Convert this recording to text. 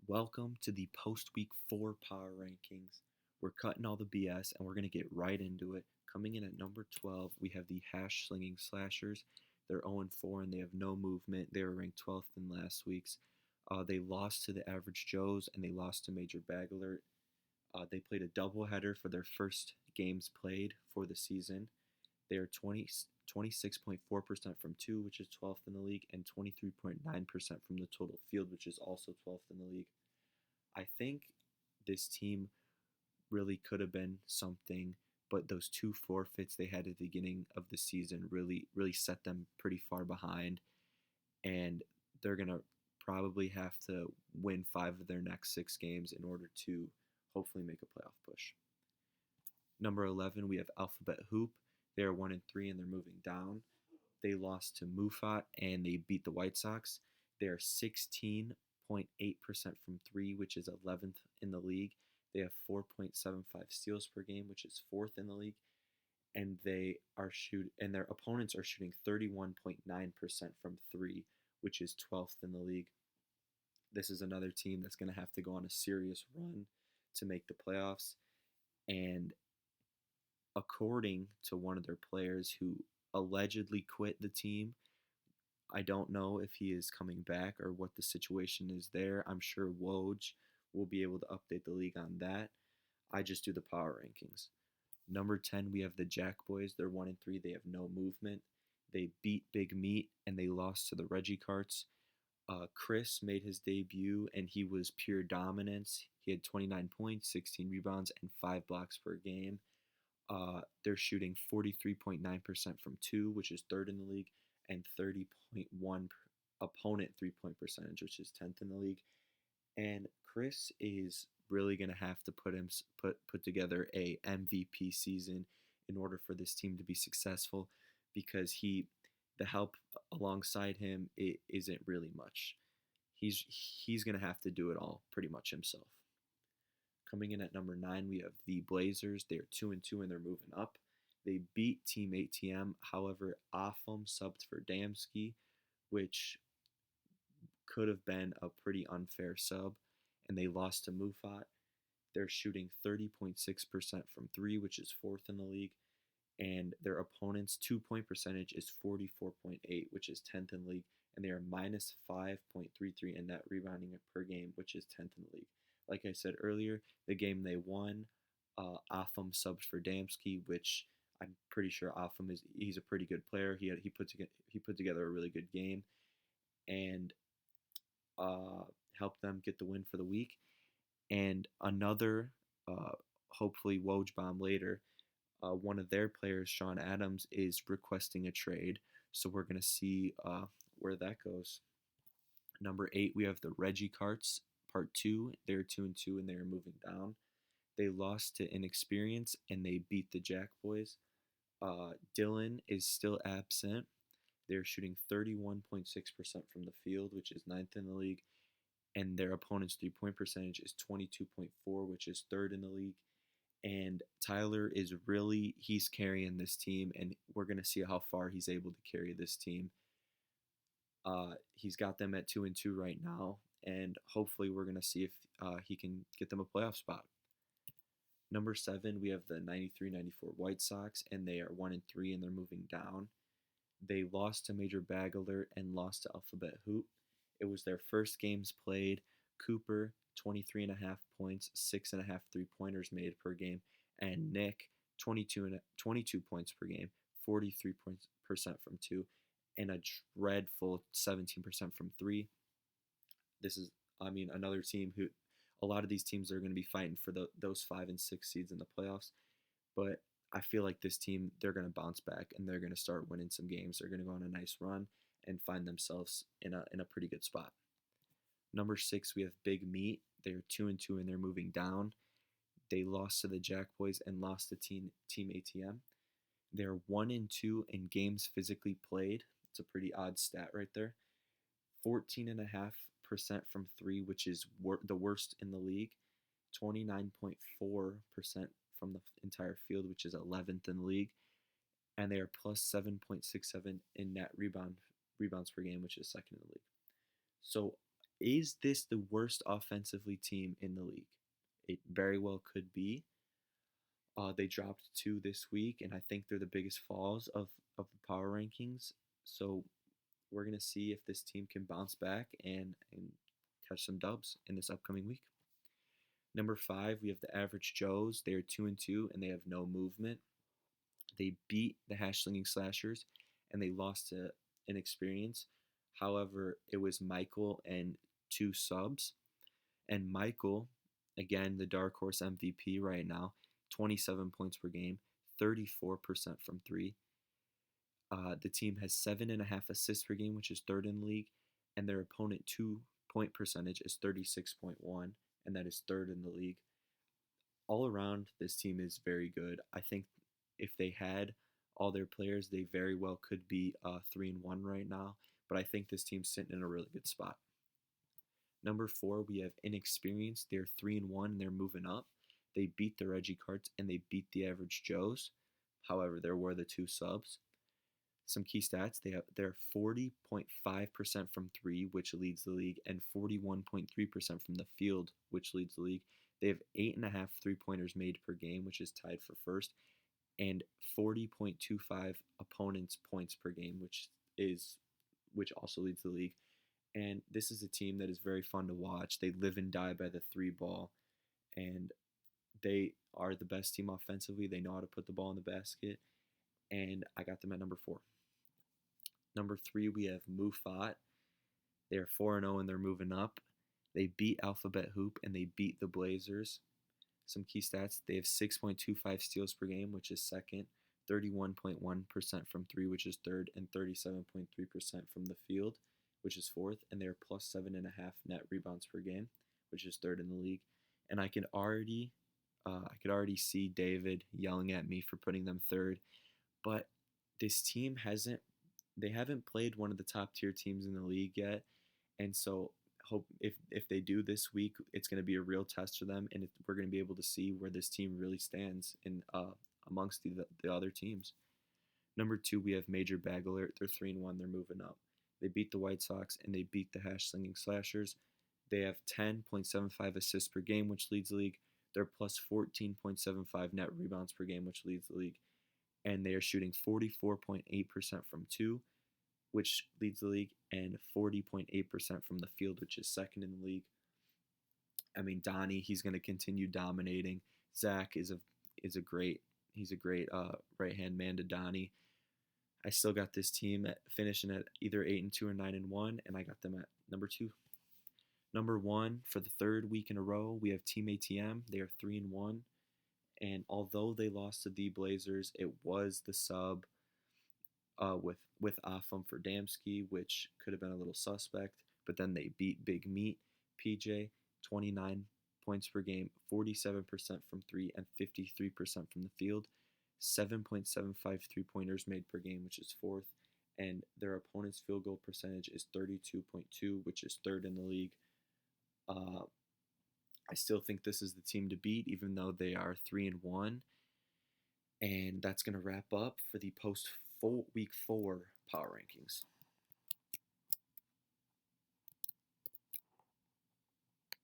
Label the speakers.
Speaker 1: Welcome to the post week 4 power rankings. We're cutting all the BS and we're going to get right into it. Coming in at number 12, we have the hash slinging slashers. They're 0-4 and they have no movement. They were ranked 12th in last week's. They lost to the average Joes and they lost to Major Bag Alert. They played a doubleheader for their first games played for the season. They are 26.4% from 2, which is 12th in the league, and 23.9% from the total field, which is also 12th in the league. I think this team really could have been something, but those two forfeits they had at the beginning of the season really set them pretty far behind, and they're going to probably have to win 5 of their next 6 games in order to hopefully make a playoff push. Number 11, we have Alphabet Hoop. They are 1-3 and they're moving down. They lost to Mufat and they beat the White Sox. They are 16.8% from 3, which is 11th in the league. They have 4.75 steals per game, which is 4th in the league. And their opponents are shooting 31.9% from 3, which is 12th in the league. This is another team that's going to have to go on a serious run to make the playoffs. And according to one of their players who allegedly quit the team, I don't know if he is coming back or what the situation is there. I'm sure Woj will be able to update the league on that. I just do the power rankings. Number 10, we have the Jack Boys. They're 1-3. They have no movement. They beat Big Meat and they lost to the Reggie Carts. Chris made his debut and he was pure dominance. He had 29 points, 16 rebounds, and 5 blocks per game. They're shooting 43.9% from 2, which is 3rd in the league, and 30.1 opponent 3-point percentage, which is 10th in the league. And Chris is really going to have to put together a MVP season in order for this team to be successful, because the help alongside him isn't really much. He's going to have to do it all pretty much himself. Coming in at number 9, we have the Blazers. They're 2-2 and they're moving up. They beat Team ATM. However, Offam subbed for Damsky, which could have been a pretty unfair sub, and they lost to Mufat. They're shooting 30.6% from 3, which is 4th in the league, and their opponent's 2-point percentage is 44.8, which is 10th in the league, and they are minus 5.33 in net rebounding per game, which is 10th in the league. Like I said earlier, the game they won, Offam subbed for Damsky, which I'm pretty sure he's a pretty good player. He put together a really good game, and helped them get the win for the week. And another, hopefully Woj bomb later, one of their players, Sean Adams, is requesting a trade. So we're gonna see where that goes. Number 8, we have the Reggie Carts. Part 2, they're 2-2 and they're moving down. They lost to Inexperienced and they beat the Jack Boys. Dylan is still absent. They're shooting 31.6% from the field, which is 9th in the league. And their opponent's 3-point percentage is 22.4, which is 3rd in the league. And Tyler he's carrying this team, and we're going to see how far he's able to carry this team. He's got them at 2-2 right now, and hopefully we're going to see if he can get them a playoff spot. Number 7, we have the 93-94 White Sox, and they are 1-3 and they're moving down. They lost to Major Bag Alert and lost to Alphabet Hoop. It was their first games played. Cooper, 23.5 points, 6.5 3-pointers made per game, and Nick, 22 points per game, 43% from 2, and a dreadful 17% from 3. This is, another team who, a lot of these teams are going to be fighting for those 5 and 6 seeds in the playoffs, but I feel like this team, they're going to bounce back and they're going to start winning some games. They're going to go on a nice run and find themselves in a pretty good spot. Number 6, we have Big Meat. They're 2-2 and they're moving down. They lost to the Jack Boys and lost to Team ATM. They're 1-2 in games physically played. It's a pretty odd stat right there. 14.5% from 3, which is the worst in the league. 29.4% from the entire field, which is 11th in the league. And they are plus 7.67 in net rebounds per game, which is 2nd in the league. So Is this the worst offensively team in the league? It very well could be. They dropped two this week, and I think they're the biggest falls of the power rankings. So we're gonna see if this team can bounce back and catch some dubs in this upcoming week. Number five, we have the Average Joes. They are 2-2, and they have no movement. They beat the Hash Slinging Slashers, and they lost to Inexperienced. However, it was Michael and two subs. And Michael, again, the dark horse MVP right now, 27 points per game, 34% from three. The team has 7.5 assists per game, which is third in the league, and their opponent 2 point percentage is 36.1, and that is third in the league. All around, this team is very good. I think if they had all their players, they very well could be 3-1 right now. But I think this team's sitting in a really good spot. Number four, we have Inexperienced. They're 3-1 and they're moving up. They beat the Reggie Carts and they beat the Average Joes. However, there were the two subs. Some key stats: they're 40.5% from three, which leads the league, and 41.3% from the field, which leads the league. They have 8.5 3-pointers made per game, which is tied for first, and 40.25 opponents' points per game, which also leads the league. And this is a team that is very fun to watch. They live and die by the three ball, and they are the best team offensively. They know how to put the ball in the basket, and I got them at number four. Number three, we have Mufat. They're 4-0 and they're moving up. They beat Alphabet Hoop and they beat the Blazers. Some key stats: they have 6.25 steals per game, which is second, 31.1% from three, which is third, and 37.3% from the field, which is fourth, and they're plus 7.5 net rebounds per game, which is third in the league. And I could already see David yelling at me for putting them third, but this team haven't played one of the top tier teams in the league yet, and so hope if they do this week, it's going to be a real test for them, and we're going to be able to see where this team really stands in amongst the other teams. Number two, we have Major Bag Alert. They're 3-1. They're moving up. They beat the White Sox and they beat the Hash Slinging Slashers. They have 10.75 assists per game, which leads the league. They're plus 14.75 net rebounds per game, which leads the league. And they are shooting 44.8% from two, which leads the league, and 40.8% from the field, which is second in the league. I mean, Donnie, he's going to continue dominating. Zach is a great right hand man to Donnie. I still got this team finishing at either 8-2 or 9-1, and I got them at number two. Number one, for the third week in a row, we have Team ATM. They are 3-1, and although they lost to the Blazers, it was the sub with Afam for Damsky, which could have been a little suspect. But then they beat Big Meat PJ, 29 points per game, 47% from three, and 53% from the field. 7.75 3-pointers made per game, which is fourth, and their opponent's field goal percentage is 32.2, which is third in the league. I still think this is the team to beat, even though they are 3-1. And that's going to wrap up for the week 4 power rankings.